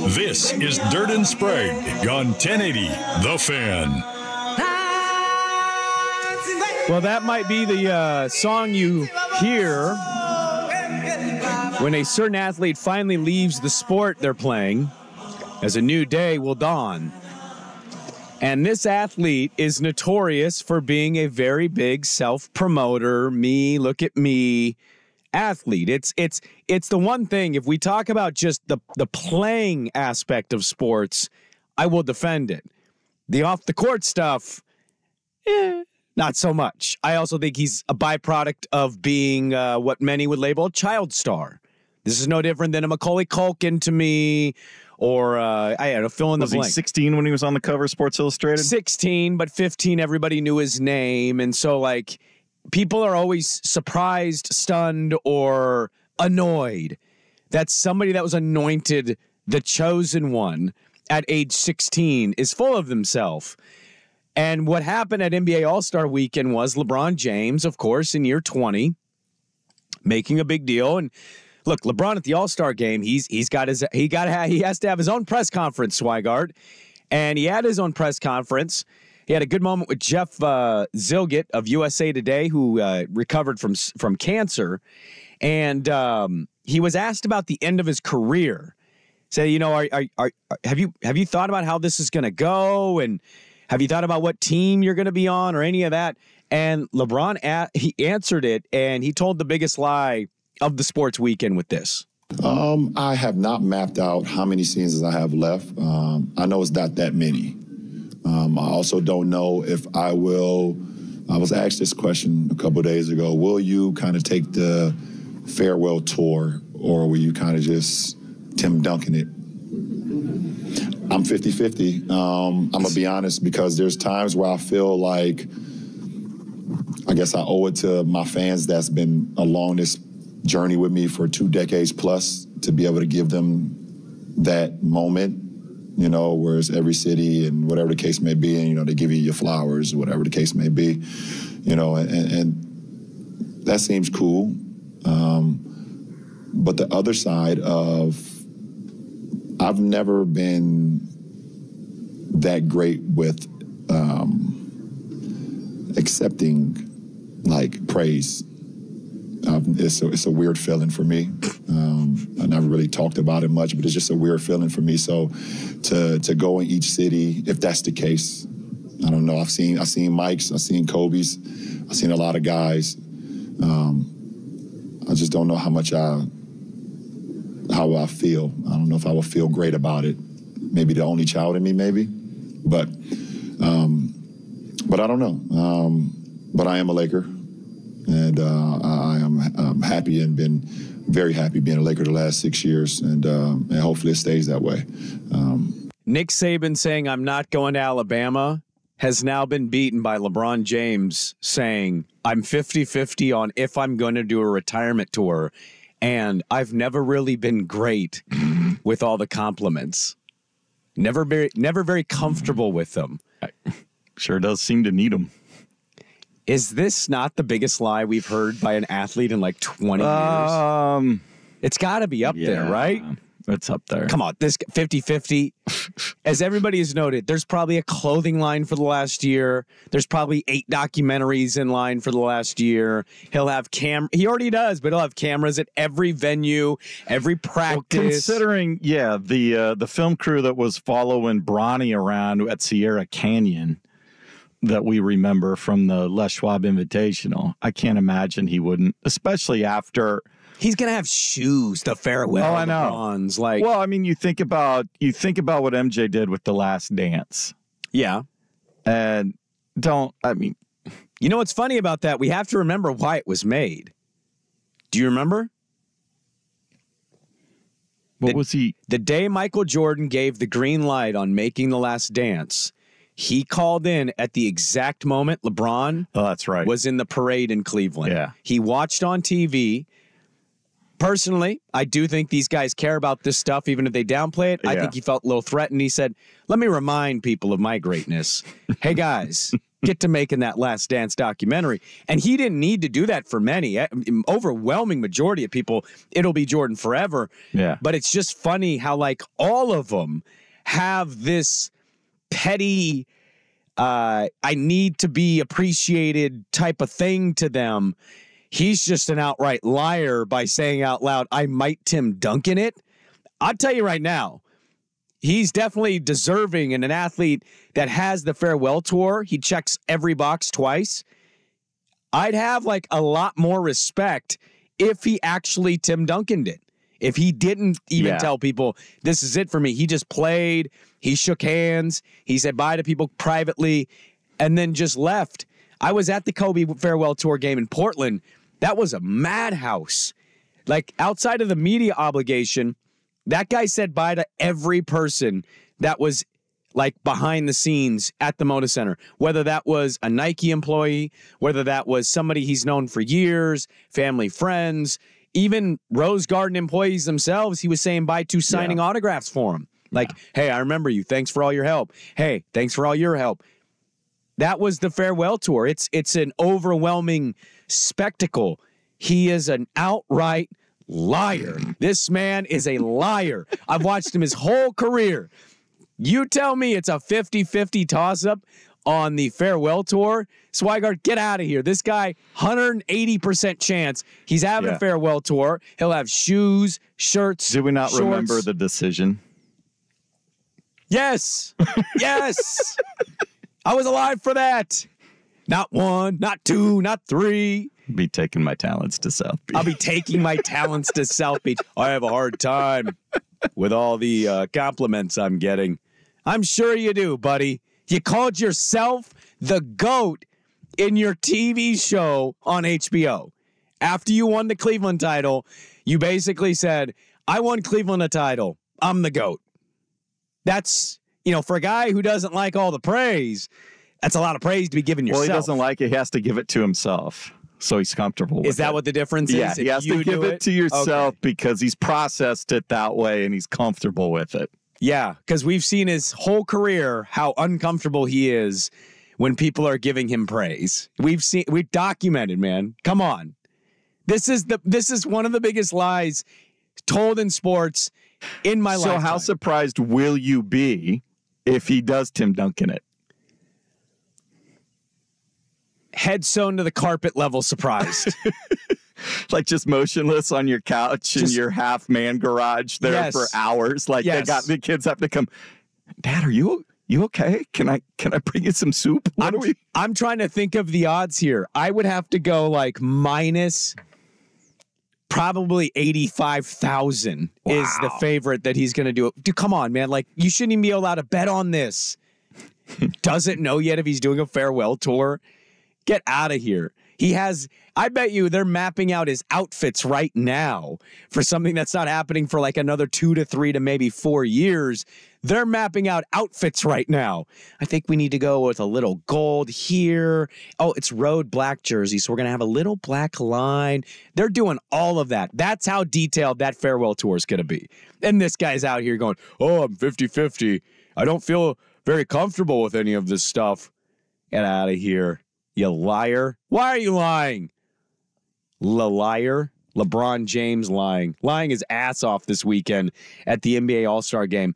This is Dirt and Sprague on 1080 The Fan. Well, that might be the song you hear when a certain athlete finally leaves the sport they're playing, as a new day will dawn. And this athlete is notorious for being a very big self-promoter, me, look at me athlete. It's the one thing, if we talk about just the playing aspect of sports, I will defend it. The off-the-court stuff, not so much. I also think he's a byproduct of being what many would label a child star. This is no different than a Macaulay Culkin to me, or I don't know, fill in the blank. Was he 16 when he was on the cover of Sports Illustrated? 16, but 15, everybody knew his name. And so, like, people are always surprised, stunned, or annoyed that somebody that was anointed the chosen one at age 16 is full of himself. And what happened at NBA All-Star Weekend was LeBron James, of course, in year 20, making a big deal. And look, LeBron at the All-Star game, he has to have his own press conference, Swygard. And he had his own press conference. He had a good moment with Jeff Zilgett of USA Today, who recovered from cancer. And he was asked about the end of his career. Say, you know, have you thought about how this is going to go? And have you thought about what team you're going to be on or any of that? And LeBron, he answered it, and he told the biggest lie of the sports weekend with this. I have not mapped out how many seasons I have left. I know it's not that many. I also don't know if I will. I was asked this question a couple of days ago. Will you kind of take the farewell tour, or will you kind of just Tim Duncan it? I'm 50-50. I'm going to be honest, because there's times where I feel like I guess I owe it to my fans that's been along this journey with me for 2 decades plus to be able to give them that moment, you know, whereas every city and whatever the case may be, and, you know, they give you your flowers or whatever the case may be, you know, and that seems cool. But the other side of, I've never been that great with accepting, like, praise. It's a weird feeling for me. I never really talked about it much, but it's just a weird feeling for me. So to go in each city, if that's the case, I don't know. I've seen Mike's, I've seen Kobe's, I've seen a lot of guys. I just don't know how I feel. I don't know if I will feel great about it. Maybe the only child in me, maybe, but I don't know. But I am a Laker, and I am happy and been very happy being a Laker the last 6 years, and hopefully it stays that way. Nick Saban saying I'm not going to Alabama has now been beaten by LeBron James saying I'm 50-50 on if I'm going to do a retirement tour, and I've never really been great with all the compliments. Never very comfortable with them. Sure does seem to need them. Is this not the biggest lie we've heard by an athlete in like 20 years? It's got to be up there, right? It's up there. Come on, this 50-50. As everybody has noted, there's probably a clothing line for the last year. There's probably 8 documentaries in line for the last year. He'll have he already does, but he'll have cameras at every venue, every practice. Well, considering, the film crew that was following Bronny around at Sierra Canyon that we remember from the Les Schwab Invitational, I can't imagine he wouldn't, especially after. He's gonna have shoes, the farewell. Oh, I know. Bronze, like, well, I mean, you think about what MJ did with The Last Dance. Yeah, and you know what's funny about that? We have to remember why it was made. Do you remember? Was he? The day Michael Jordan gave the green light on making The Last Dance, he called in at the exact moment LeBron that's right. was in the parade in Cleveland. Yeah. He watched on TV. Personally, I do think these guys care about this stuff, even if they downplay it. Yeah. I think he felt a little threatened. He said, let me remind people of my greatness. Hey, guys, get to making that Last Dance documentary. And he didn't need to do that for many. Overwhelming majority of people, it'll be Jordan forever. Yeah. But it's just funny how, like, all of them have this petty, I need to be appreciated type of thing to them. He's just an outright liar by saying out loud, I might Tim Duncan it. I'll tell you right now, he's definitely deserving and an athlete that has the farewell tour. He checks every box twice. I'd have like a lot more respect if he actually Tim Duncan'd it. If he didn't even tell people, this is it for me. He just played. He shook hands. He said bye to people privately and then just left. I was at the Kobe farewell tour game in Portland. That was a madhouse. Like, outside of the media obligation, that guy said bye to every person that was like behind the scenes at the Moda Center, whether that was a Nike employee, whether that was somebody he's known for years, family, friends, even Rose Garden employees themselves. He was saying bye to, signing autographs for him. Like, hey, I remember you. Thanks for all your help. Hey, thanks for all your help. That was the farewell tour. It's an overwhelming spectacle. He is an outright liar. This man is a liar. I've watched him his whole career. You tell me it's a 50-50 toss-up on the farewell tour. Swygard, get out of here. This guy, 180% chance he's having a farewell tour. He'll have shoes, shirts, Do we not shorts. remember the decision? Yes. Yes. I was alive for that. Not one, not two, not three. Be taking my talents to South Beach. I'll be taking my talents to South Beach. I have a hard time with all the compliments I'm getting. I'm sure you do, buddy. You called yourself the GOAT in your TV show on HBO. After you won the Cleveland title, you basically said, I won Cleveland a title. I'm the GOAT. That's, for a guy who doesn't like all the praise, that's a lot of praise to be giving yourself. Well, he doesn't like it. He has to give it to himself. So he's comfortable with it. Is that what the difference is? Yeah, he has to give it to yourself because he's processed it that way and he's comfortable with it. Yeah, because we've seen his whole career how uncomfortable he is when people are giving him praise. We've documented, man. Come on. This is one of the biggest lies told in sports in my life. So how surprised will you be if he does Tim Duncan it? Head sewn to the carpet level surprised. Like just motionless on your couch in your half-man garage there for hours. Like the kids have to come, Dad, are you okay? Can I bring you some soup? I'm trying to think of the odds here. I would have to go like minus probably 85,000 is the favorite that he's going to do it. Dude, come on, man. Like, you shouldn't even be allowed to bet on this. Doesn't know yet if he's doing a farewell tour. Get out of here. I bet you they're mapping out his outfits right now for something that's not happening for like another 2 to 3 to maybe 4 years. They're mapping out outfits right now. I think we need to go with a little gold here. Oh, it's road black jersey, so we're going to have a little black line. They're doing all of that. That's how detailed that farewell tour is going to be. And this guy's out here going, oh, I'm 50-50. I don't feel very comfortable with any of this stuff. Get out of here. You liar. Why are you lying? Liar. LeBron James lying his ass off this weekend at the NBA All-Star game.